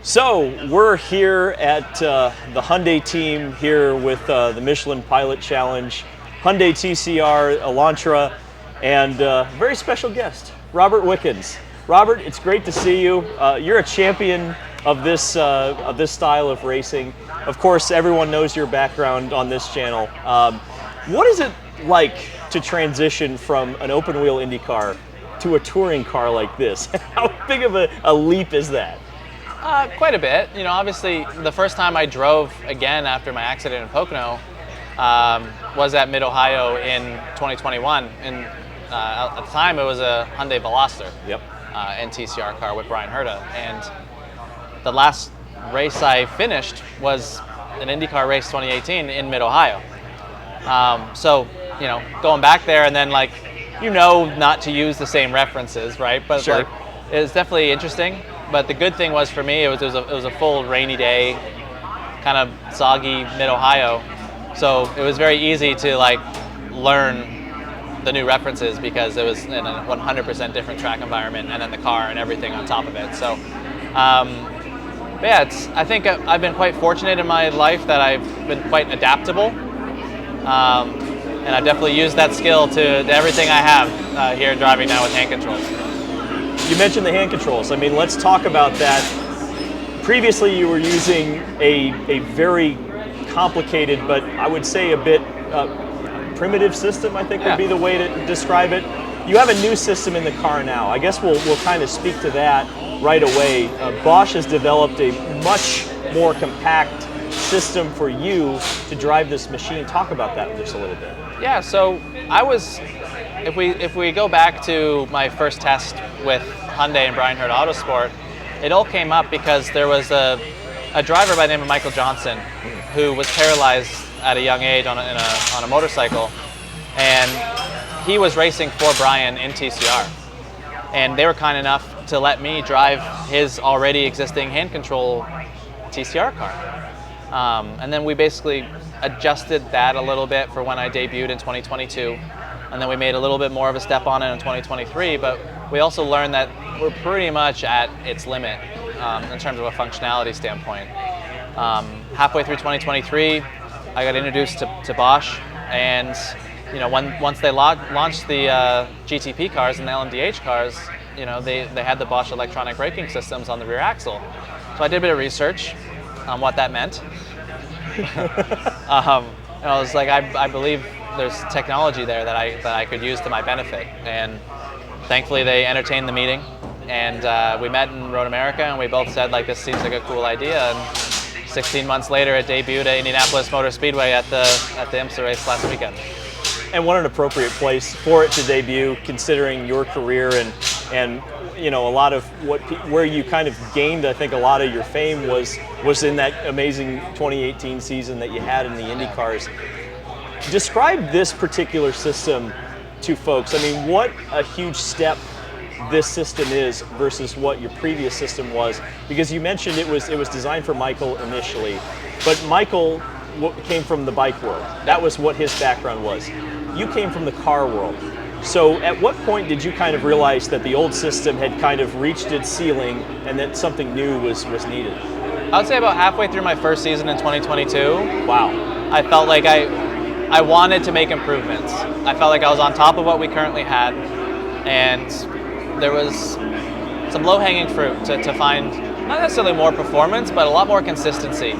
So we're here at the Hyundai team here with the Michelin Pilot Challenge, Hyundai TCR Elantra, and a very special guest, Robert Wickens. Robert, it's great to see you. You're a champion of this style of racing. Of course, everyone knows your background on this channel. What is it like to transition from an open wheel Indy car to a touring car like this? How big of a leap is that? Quite a bit. You know, obviously, the first time I drove again after my accident in Pocono was at Mid-Ohio in 2021. And at the time, it was a Hyundai Veloster. Yep. NTCR car with Bryan Herta. And the last race I finished was an IndyCar race 2018 in Mid-Ohio. So, you know, going back there and then not to use the same references, right? But sure. It was definitely interesting. But the good thing was for me, it was a full rainy day, kind of soggy Mid-Ohio. So it was very easy to learn the new references because it was in a 100% different track environment, and then the car and everything on top of it. So, but yeah, I think I've been quite fortunate in my life that I've been quite adaptable, and I've definitely used that skill to everything I have here driving now with hand controls. You mentioned the hand controls. I mean, let's talk about that. Previously, you were using a very complicated, but I would say a bit primitive system, I think would be the way to describe it. You have a new system in the car now. I guess we'll kind of speak to that right away. Bosch has developed a much more compact system for you to drive this machine. Talk about that just a little bit. Yeah, so if we go back to my first test with Hyundai and Bryan Herta Autosport, it all came up because there was a driver by the name of Michael Johnson who was paralyzed at a young age on a motorcycle, and he was racing for Bryan in TCR, and they were kind enough to let me drive his already existing hand control TCR car, and then we basically adjusted that a little bit for when I debuted in 2022, and then we made a little bit more of a step on it in 2023, but we also learned that we're pretty much at its limit in terms of a functionality standpoint. Halfway through 2023, I got introduced to Bosch, and you know, once they launched the GTP cars and the LMDH cars, you know, they had the Bosch electronic braking systems on the rear axle. So I did a bit of research on what that meant. And I was like, I believe there's technology there that I could use to my benefit, and thankfully they entertained the meeting, and we met in Road America, and we both said this seems like a cool idea. And 16 months later, it debuted at Indianapolis Motor Speedway at the IMSA race last weekend. And what an appropriate place for it to debut, considering your career and you know, a lot of where you kind of gained, I think, a lot of your fame was in that amazing 2018 season that you had in the Indy cars. Describe this particular system to folks. I mean, what a huge step this system is versus what your previous system was, because you mentioned it was designed for Michael initially, but Michael came from the bike world. That was what his background was. You came from the car world. So at what point did you kind of realize that the old system had kind of reached its ceiling and that something new was needed? I would say about halfway through my first season in 2022. Wow. I felt like I wanted to make improvements. I felt like I was on top of what we currently had, and there was some low-hanging fruit to find, not necessarily more performance, but a lot more consistency.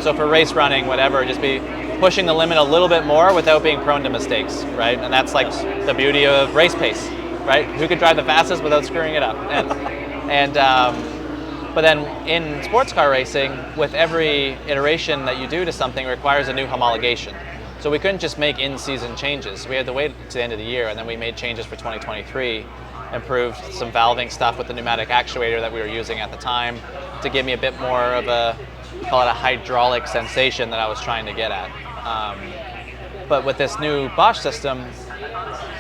So for race running, whatever, just be pushing the limit a little bit more without being prone to mistakes, right? And that's the beauty of race pace, right? Who could drive the fastest without screwing it up? But then in sports car racing, with every iteration that you do to something requires a new homologation. So we couldn't just make in-season changes. We had to wait to the end of the year, and then we made changes for 2023, improved some valving stuff with the pneumatic actuator that we were using at the time to give me a bit more of a, call it a hydraulic sensation that I was trying to get at. But with this new Bosch system,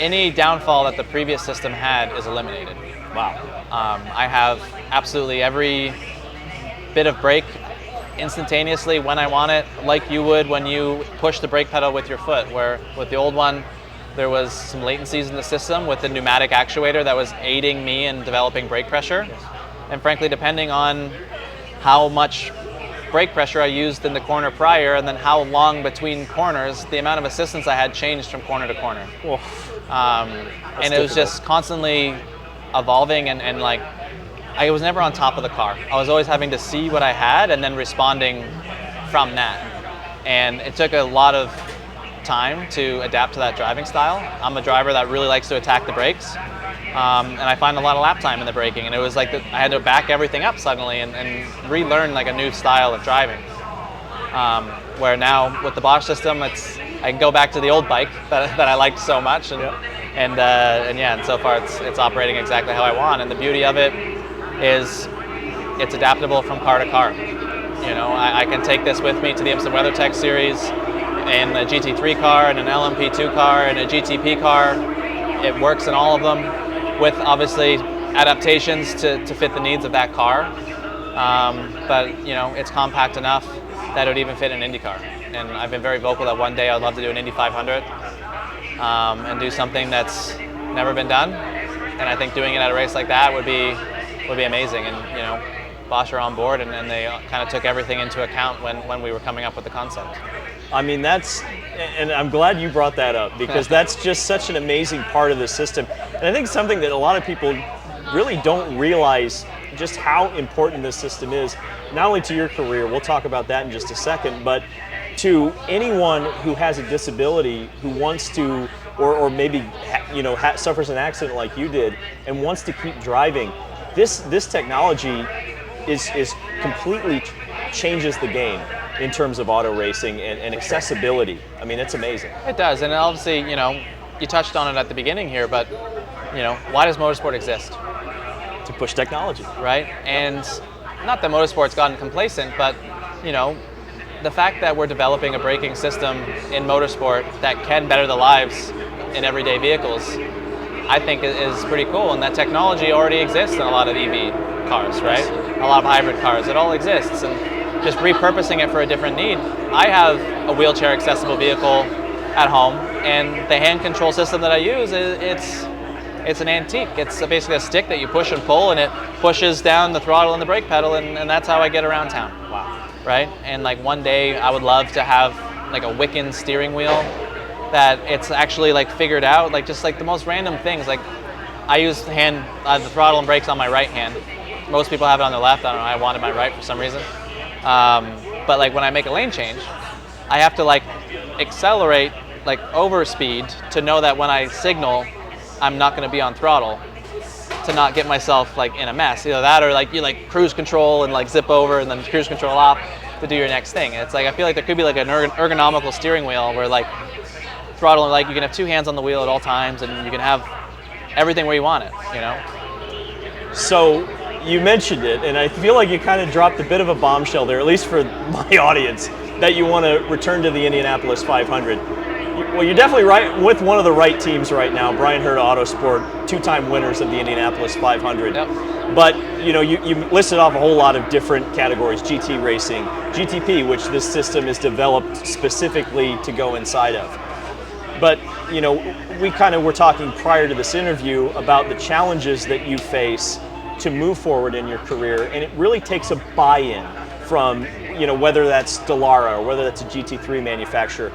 any downfall that the previous system had is eliminated. Wow. I have absolutely every bit of brake instantaneously when I want it, like you would when you push the brake pedal with your foot, where with the old one, there was some latencies in the system with the pneumatic actuator that was aiding me in developing brake pressure. And frankly, depending on how much brake pressure I used in the corner prior, and then how long between corners, the amount of assistance I had changed from corner to corner. Well, and it was just constantly evolving, and like, I was never on top of the car. I was always having to see what I had and then responding from that. And it took a lot of time to adapt to that driving style. I'm a driver that really likes to attack the brakes. And I find a lot of lap time in the braking, and it was like I had to back everything up suddenly and relearn like a new style of driving. Where now with the Bosch system, I can go back to the old bike that I liked so much, and and so far it's operating exactly how I want. And the beauty of it is it's adaptable from car to car. You know, I can take this with me to the IMSA WeatherTech series in a GT3 car, and an LMP2 car, and a GTP car. It works in all of them, with obviously adaptations to fit the needs of that car. But you know, it's compact enough that it would even fit an Indy car. And I've been very vocal that one day I'd love to do an Indy 500 and do something that's never been done. And I think doing it at a race like that would be amazing. And you know, Bosch are on board, and they kind of took everything into account when we were coming up with the concept. I mean, and I'm glad you brought that up, because that's just such an amazing part of the system. And I think something that a lot of people really don't realize just how important this system is, not only to your career, we'll talk about that in just a second, but to anyone who has a disability, who wants to, or maybe suffers an accident like you did and wants to keep driving. This technology is completely changes the game in terms of auto racing and accessibility. I mean, it's amazing. It does, and obviously, you know, you touched on it at the beginning here, but you know, why does motorsport exist? To push technology, right? And not that motorsport's gotten complacent, but you know, the fact that we're developing a braking system in motorsport that can better the lives in everyday vehicles, I think is pretty cool. And that technology already exists in a lot of EV cars, right? A lot of hybrid cars. It all exists, and just repurposing it for a different need. I have a wheelchair accessible vehicle at home, and the hand control system that I use, it's an antique. It's basically a stick that you push and pull, and it pushes down the throttle and the brake pedal, and that's how I get around town. Wow. Right? And like one day I would love to have like a Wickens steering wheel that it's actually like figured out, like just like the most random things. Like I use the throttle and brakes on my right hand. Most people have it on their left. I don't know, I wanted my right for some reason. But like when I make a lane change, I have to like accelerate like over speed to know that when I signal, I'm not going to be on throttle, to not get myself like in a mess. Either that, or like you like cruise control and like zip over and then cruise control off to do your next thing. And it's like I feel like there could be like an ergonomical steering wheel where like throttle, like you can have two hands on the wheel at all times, and you can have everything where you want it. You know. So you mentioned it, and I feel like you kind of dropped a bit of a bombshell there, at least for my audience, that you want to return to the Indianapolis 500. Well, you're definitely right with one of the right teams right now, Bryan Herta Autosport, two-time winners of the Indianapolis 500. Yep. But you know, you listed off a whole lot of different categories: GT racing, GTP, which this system is developed specifically to go inside of. But you know, we kind of were talking prior to this interview about the challenges that you face to move forward in your career, and it really takes a buy-in from, you know, whether that's Dallara or whether that's a GT3 manufacturer.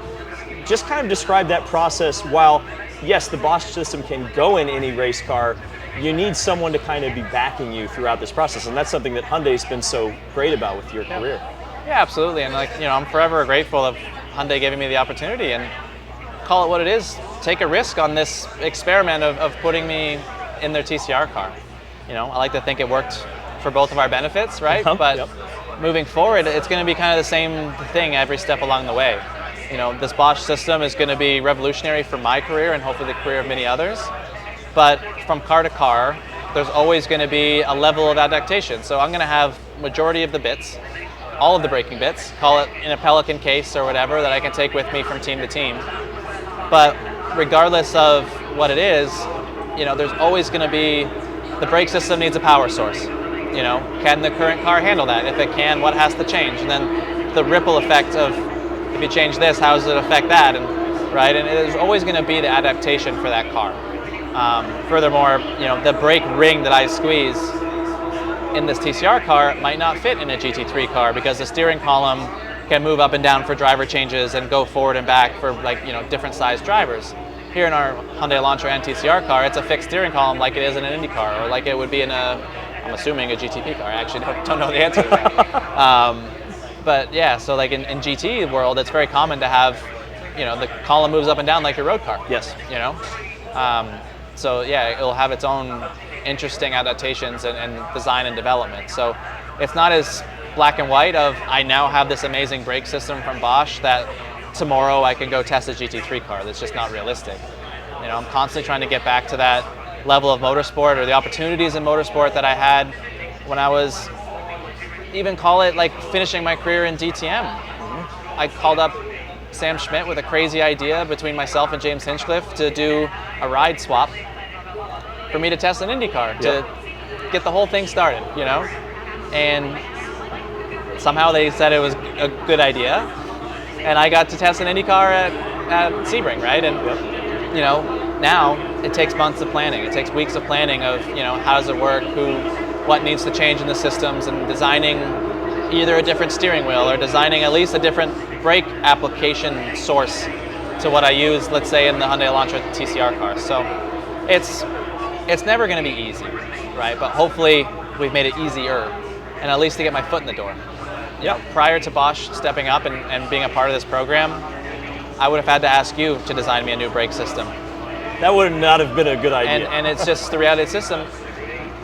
Just kind of describe that process. While yes, the Bosch system can go in any race car, you need someone to kind of be backing you throughout this process, and that's something that Hyundai's been so great about with your career. Yeah, absolutely. And like, you know, I'm forever grateful of Hyundai giving me the opportunity, and call it what it is, take a risk on this experiment of putting me in their TCR car. You know, I like to think it worked for both of our benefits, right? But moving forward, it's going to be kind of the same thing every step along the way. You know, this Bosch system is going to be revolutionary for my career and hopefully the career of many others. But from car to car, there's always going to be a level of adaptation. So I'm going to have majority of the bits, all of the braking bits, call it in a Pelican case or whatever, that I can take with me from team to team. But regardless of what it is, you know, there's always going to be, the brake system needs a power source. You know, can the current car handle that? If it can, what has to change? And then the ripple effect of, if you change this, how does it affect that? And right, and there's always going to be the adaptation for that car. Furthermore, you know, the brake ring that I squeeze in this TCR car might not fit in a GT3 car because the steering column can move up and down for driver changes and go forward and back for different sized drivers. Here in our Hyundai Elantra and TCR car, it's a fixed steering column like it is in an Indy car, or like it would be in I'm assuming a GTP car. I actually don't know the answer to that. But yeah, so like in GT world, it's very common to have, the column moves up and down like your road car. Yes. So yeah, it'll have its own interesting adaptations and design and development. So it's not as black and white of I now have this amazing brake system from Bosch that tomorrow I can go test a GT3 car. That's just not realistic. I'm constantly trying to get back to that level of motorsport or the opportunities in motorsport that I had when I was, even call it like finishing my career in DTM. I called up Sam Schmidt with a crazy idea between myself and James Hinchcliffe to do a ride swap for me to test an Indy car, to get the whole thing started, And somehow they said it was a good idea. And I got to test an Indy car at Sebring, right? And, now it takes months of planning. It takes weeks of planning of, how does it work, what needs to change in the systems, and designing either a different steering wheel or designing at least a different brake application source to what I use, let's say, in the Hyundai Elantra TCR car. So it's never going to be easy, right? But hopefully we've made it easier, and at least to get my foot in the door. Prior to Bosch stepping up and being a part of this program, I would have had to ask you to design me a new brake system. That would not have been a good idea. And it's just the reality of the system.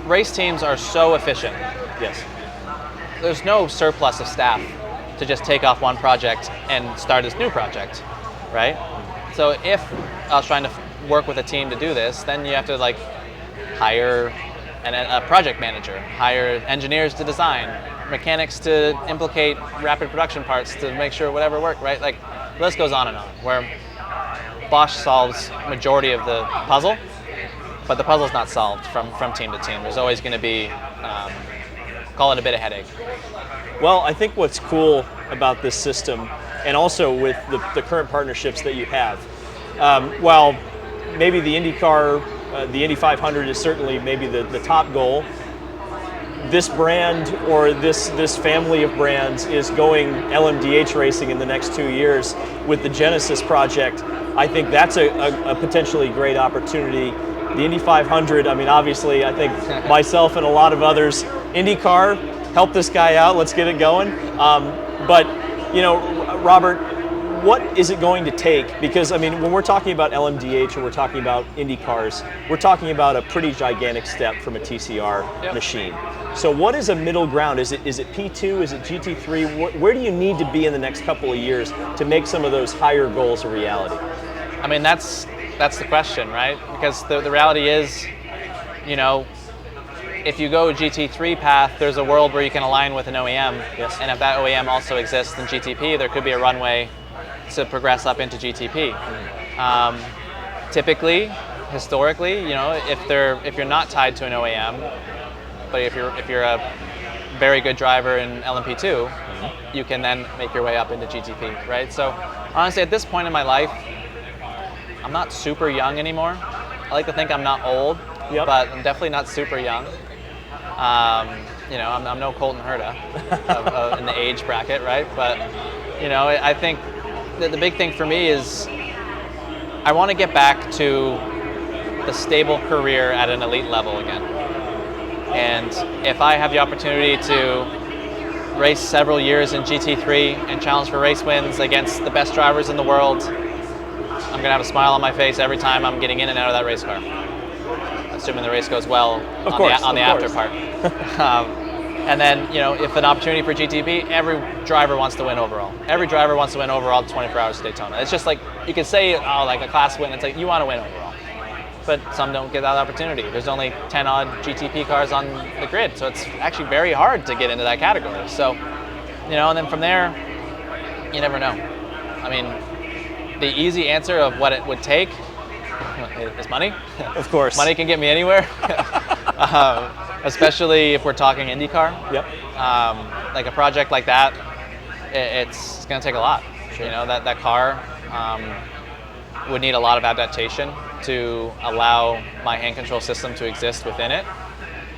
Race teams are so efficient. Yes. There's no surplus of staff to just take off one project and start this new project, right? So if I was trying to work with a team to do this, then you have to hire a project manager, hire engineers to design, mechanics to implicate rapid production parts to make sure whatever worked, right? Like, the list goes on and on, where Bosch solves majority of the puzzle, but the puzzle's not solved from team to team. There's always going to be, call it a bit of headache. Well, I think what's cool about this system, and also with the current partnerships that you have, while maybe the IndyCar, the Indy 500 is certainly maybe the top goal, this brand or this family of brands is going LMDH racing in the next 2 years with the Genesis project. I think that's a potentially great opportunity. The Indy 500, I mean, obviously, I think myself and a lot of others, IndyCar, help this guy out, let's get it going. But, Robert, what is it going to take? Because, I mean, when we're talking about LMDH or we're talking about Indy cars, we're talking about a pretty gigantic step from a TCR machine. So what is a middle ground? Is it P2? Is it GT3? Where do you need to be in the next couple of years to make some of those higher goals a reality? I mean, that's the question, right? Because the reality is, if you go GT3 path, there's a world where you can align with an OEM. Yes. And if that OEM also exists in GTP, there could be a runway to progress up into GTP. Typically, historically, if you're not tied to an OEM, but if you're a very good driver in LMP2, you can then make your way up into GTP, right? So honestly, at this point in my life, I'm not super young anymore. I like to think I'm not old, but I'm definitely not super young. I'm no Colton Herta in the age bracket, right? But I think that the big thing for me is I want to get back to the stable career at an elite level again. And if I have the opportunity to race several years in GT3 and challenge for race wins against the best drivers in the world, I'm going to have a smile on my face every time I'm getting in and out of that race car, assuming the race goes well on the after part. And then, if an opportunity for GTP, every driver wants to win overall. Every driver wants to win overall 24 hours of Daytona. It's just like, you can say, like a class win, it's like, you want to win overall. But some don't get that opportunity. There's only 10 odd GTP cars on the grid, so it's actually very hard to get into that category. So, and then from there, you never know. I mean, the easy answer of what it would take is money. Of course. Money can get me anywhere. Especially if we're talking IndyCar. Yep. Like a project like that, it's going to take a lot. Sure. That car would need a lot of adaptation to allow my hand control system to exist within it.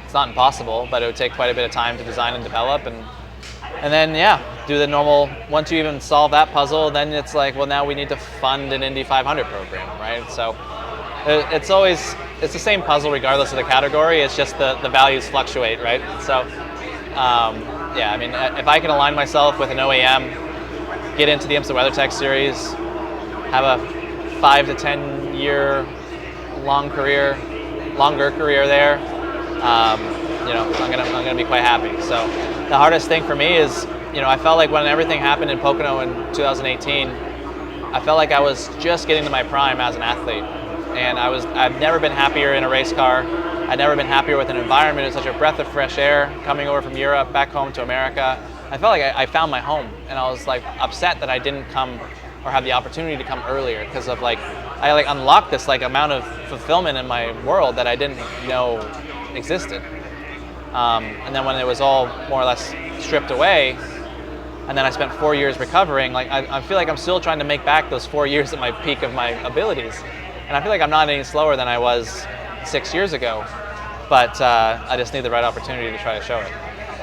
It's not impossible, but it would take quite a bit of time to design and develop, and then yeah, do the normal. Once you even solve that puzzle, then it's like, well, now we need to fund an Indy 500 program, right? So it's the same puzzle regardless of the category. It's just the values fluctuate, right? So yeah, I mean, if I can align myself with an OEM, get into the IMSA WeatherTech series, have a 5 to 10 year longer career there, you know, I'm gonna be quite happy. So the hardest thing for me is, you know, I felt like when everything happened in Pocono in 2018, I felt like I was just getting to my prime as an athlete, and I've never been happier in a race car. I've never been happier with an environment. It's such a breath of fresh air coming over from Europe back home to America. I felt like I found my home, and I was like upset that I didn't come or have the opportunity to come earlier, because of like I like unlocked this like amount of fulfillment in my world that I didn't know existed. And then when it was all more or less stripped away, and then I spent 4 years recovering, like I feel like I'm still trying to make back those 4 years at my peak of my abilities. And I feel like I'm not any slower than I was 6 years ago, but I just need the right opportunity to try to show it.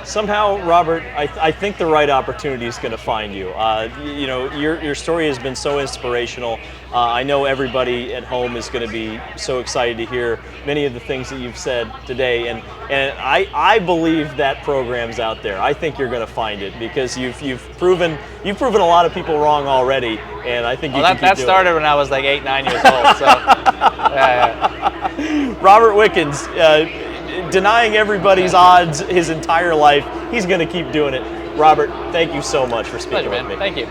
Somehow, Robert, I think the right opportunity is going to find you. You know, your story has been so inspirational. I know everybody at home is going to be so excited to hear many of the things that you've said today, and I believe that program's out there. I think you're going to find it, because you've proven a lot of people wrong already, and I think you can keep that doing started it. when I was like 8, 9 years old. So, yeah. Robert Wickens, denying everybody's odds his entire life. He's going to keep doing it. Robert, thank you so much for speaking Pleasure, with man. me. Thank you.